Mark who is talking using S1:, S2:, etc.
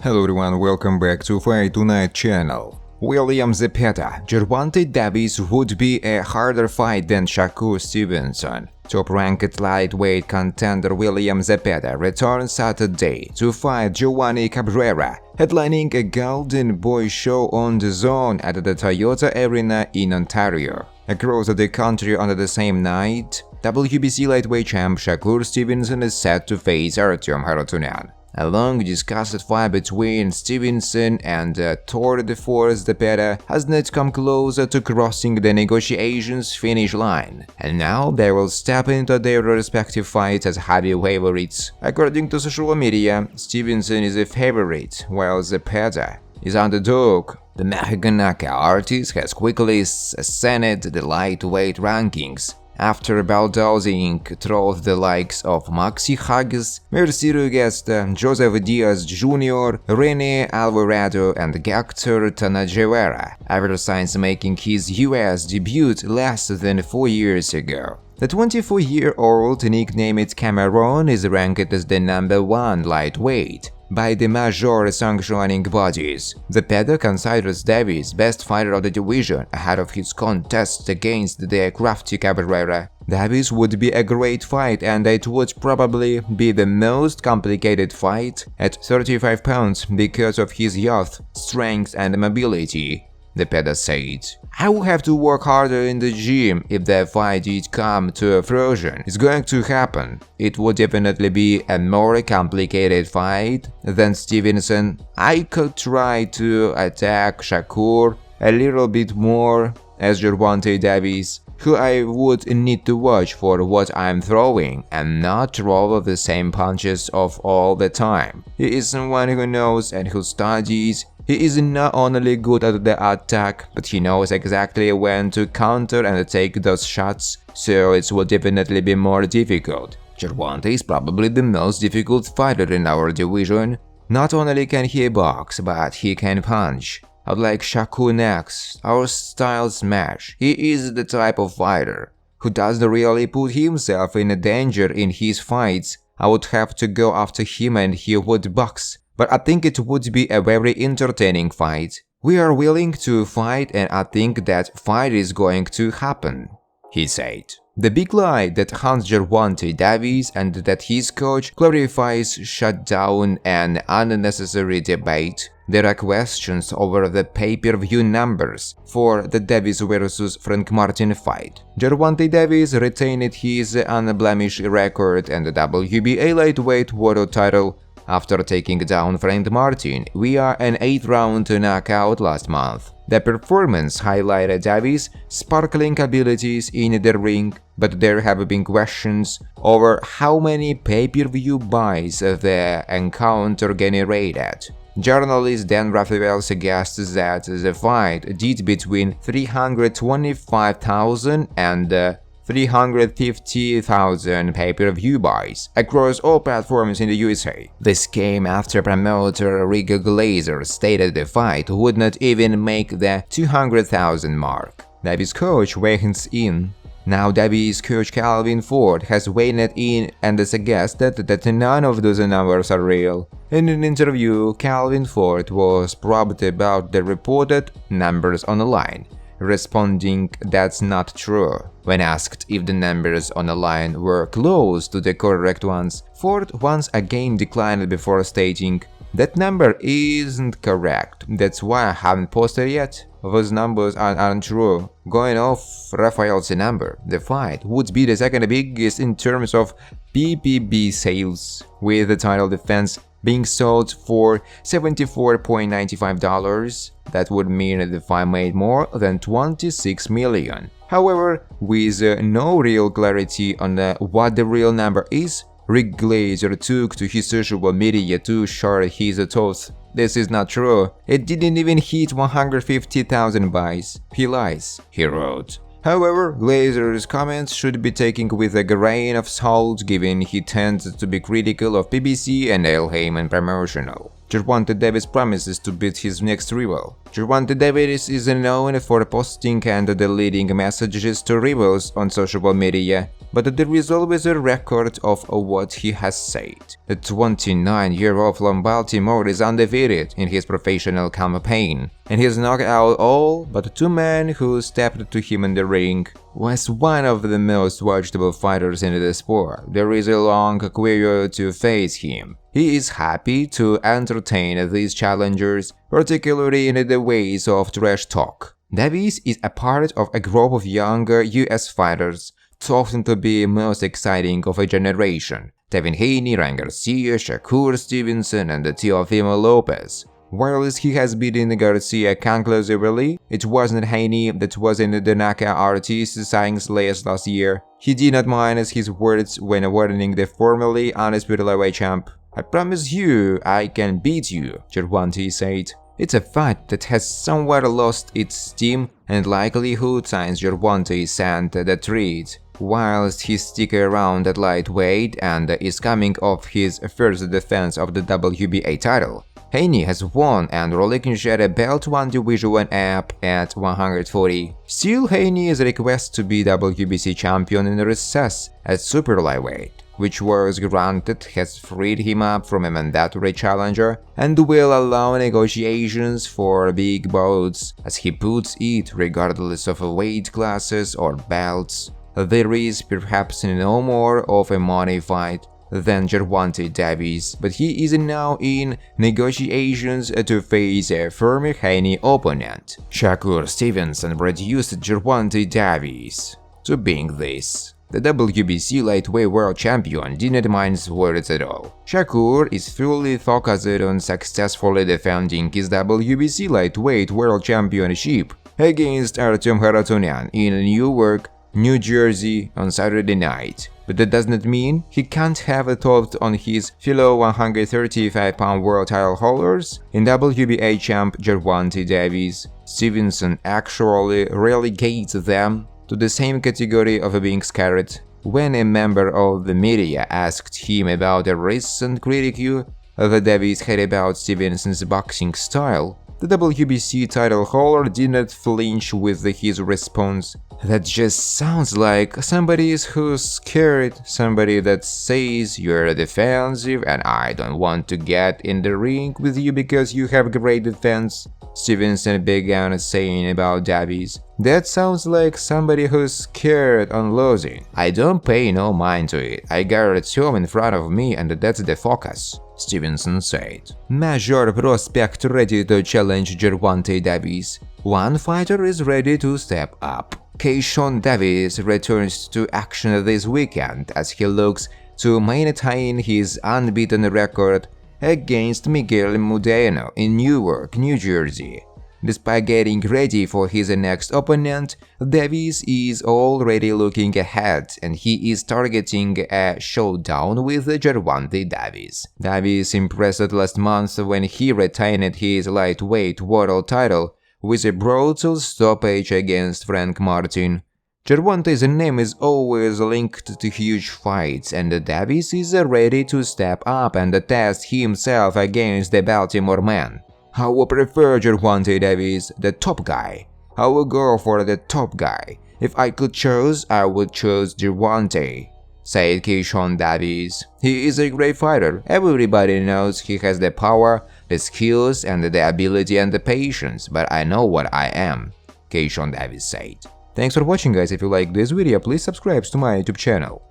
S1: Hello everyone, welcome back to Fight Tonight channel. William Zepeda, Gervonta Davis would be a harder fight than Shakur Stevenson. Top-ranked lightweight contender William Zepeda returns Saturday to fight Giovanni Cabrera, headlining a Golden Boy show on the zone at the Toyota Arena in Ontario. Across the country on the same night, WBC lightweight champ Shakur Stevenson is set to face Artyom Harutyunyan. A long-discussed fight between Stevenson and Tour de Force Zepeda has not come closer to crossing the negotiations finish line, and now they will step into their respective fights as heavy favorites. According to social media, Stevenson is a favorite, while Zepeda is underdog. The Mexican knockout artist has quickly ascended the lightweight rankings, after bulldozing through the likes of Maxi Hages, Mercedes Gesta, Joseph Diaz Jr., Rene Alvarado, and Hector Tanajevera, ever since making his US debut less than 4 years ago. The 24-year-old, nicknamed Cameron, is ranked as the #1 lightweight by the major sanctioning bodies. Zepeda considers Davis best fighter of the division ahead of his contest against the crafty Cabrera. Davis would be a great fight, and it would probably be the most complicated fight at 35 pounds because of his youth, strength and mobility, Zepeda said. "I will have to work harder in the gym if the fight did come to fruition. It's going to happen. It would definitely be a more complicated fight than Stevenson. I could try to attack Shakur a little bit more as Gervonta Davis, who I would need to watch for what I'm throwing and not throw the same punches of all the time. He is someone who knows and who studies. He is not only good at the attack, but he knows exactly when to counter and take those shots, so it will definitely be more difficult. Gervonta is probably the most difficult fighter in our division. Not only can he box, but he can punch. Unlike Shakur next, our styles match. He is the type of fighter who doesn't really put himself in danger in his fights. I would have to go after him and he would box. But I think it would be a very entertaining fight. We are willing to fight and I think that fight is going to happen," he said. The big lie that haunts Gervonta Davis and that his coach clarifies shut down an unnecessary debate. There are questions over the pay-per-view numbers for the Davis vs Frank Martin fight. Gervonta Davis retained his unblemished record and the WBA lightweight world title after taking down Frank Martin via an 8th-round knockout last month. The performance highlighted Davis' sparkling abilities in the ring, but there have been questions over how many pay-per-view buys the encounter generated. Journalist Dan Raphael suggests that the fight did between 325,000 and 350,000 pay-per-view buys across all platforms in the USA. This came after promoter Rick Glazer stated the fight would not even make the 200,000 mark. Davis' coach weighs in. Now Davis' coach Calvin Ford has weighed in and suggested that none of those numbers are real. In an interview, Calvin Ford was probed about the reported numbers online, responding that's not true. When asked if the numbers on the line were close to the correct ones, Ford once again declined before stating, "That number isn't correct, that's why I haven't posted yet. Those numbers aren't true." Going off Raphael's number, the fight would be the second biggest in terms of PPV sales, with the title defense being sold for $74.95. That would mean that the fight made more than $26 million. However, with no real clarity on what the real number is, Rick Glazer took to his social media to share his thoughts. "This is not true. It didn't even hit 150,000 buys. He lies," he wrote. However, Glazer's comments should be taken with a grain of salt, given he tends to be critical of PBC and Al Heyman Promotional. Gervonta Davis promises to beat his next rival. Gervonta Davis is known for posting and deleting messages to rivals on social media, but there is always a record of what he has said. The 29-year-old from Baltimore is undefeated in his professional campaign, and he has knocked out all but 2 men who stepped to him in the ring. Was one of the most watchable fighters in the sport. There is a long career to face him. He is happy to entertain these challengers, particularly in the ways of trash talk. Davis is a part of a group of younger US fighters, often to be most exciting of a generation: Devin Haney, Ryan Garcia, Shakur Stevenson, and Teofimo Lopez. Whilst he has beaten Garcia conclusively, it wasn't Haney that was in the knockout artist science last year. He did not minus his words when warning the formerly undisputed lightweight champ. "I promise you, I can beat you," Gervonta said. It's a fight that has somewhat lost its steam and likelihood since Gervonta sent the treat. Whilst he sticks around at lightweight and is coming off his first defense of the WBA title, Haney has won and relinquished a belt one division up at 140. Still, Haney is requested to be WBC champion in recess at super lightweight, which was granted, has freed him up from a mandatory challenger and will allow negotiations for big bouts, as he puts it, regardless of weight classes or belts. There is perhaps no more of a money fight than Gervonta Davis, but he is now in negotiations to face a former Haney opponent. Shakur Stevenson reduced Gervonta Davis to being this. The WBC lightweight world champion didn't mind words at all. Shakur is fully focused on successfully defending his WBC lightweight world championship against Artem Haratunian in Newark, New Jersey on Saturday night. But that does not mean he can't have a thought on his fellow 135-pound world title holders. In WBA champ Gervonta Davis, Stevenson actually relegates them to the same category of being scared. When a member of the media asked him about a recent critique that Davis had about Stevenson's boxing style, the WBC title holder did not flinch with his response. "That just sounds like somebody who's scared, somebody that says you're defensive and I don't want to get in the ring with you because you have great defense," Stevenson began saying about Davis. "That sounds like somebody who's scared on losing. I don't pay no mind to it. I got it home in front of me and that's the focus," Stevenson said. Major prospect ready to challenge Gervonta Davis. One fighter is ready to step up. Keishon Davis returns to action this weekend as he looks to maintain his unbeaten record against Miguel Modeno in Newark, New Jersey. Despite getting ready for his next opponent, Davis is already looking ahead and he is targeting a showdown with Gervonta Davis. Davis impressed last month when he retained his lightweight world title with a brutal stoppage against Frank Martin. Gervonta's name is always linked to huge fights, and Davis is ready to step up and test himself against the Baltimore man. "I would prefer Gervonta Davis, the top guy. I will go for the top guy. If I could choose, I would choose Gervonta," said Keishon Davis. "He is a great fighter. Everybody knows he has the power, the skills, and the ability and the patience, but I know what I am," Keishon Davis said. Thanks for watching, guys. If you like this video, please subscribe to my YouTube channel.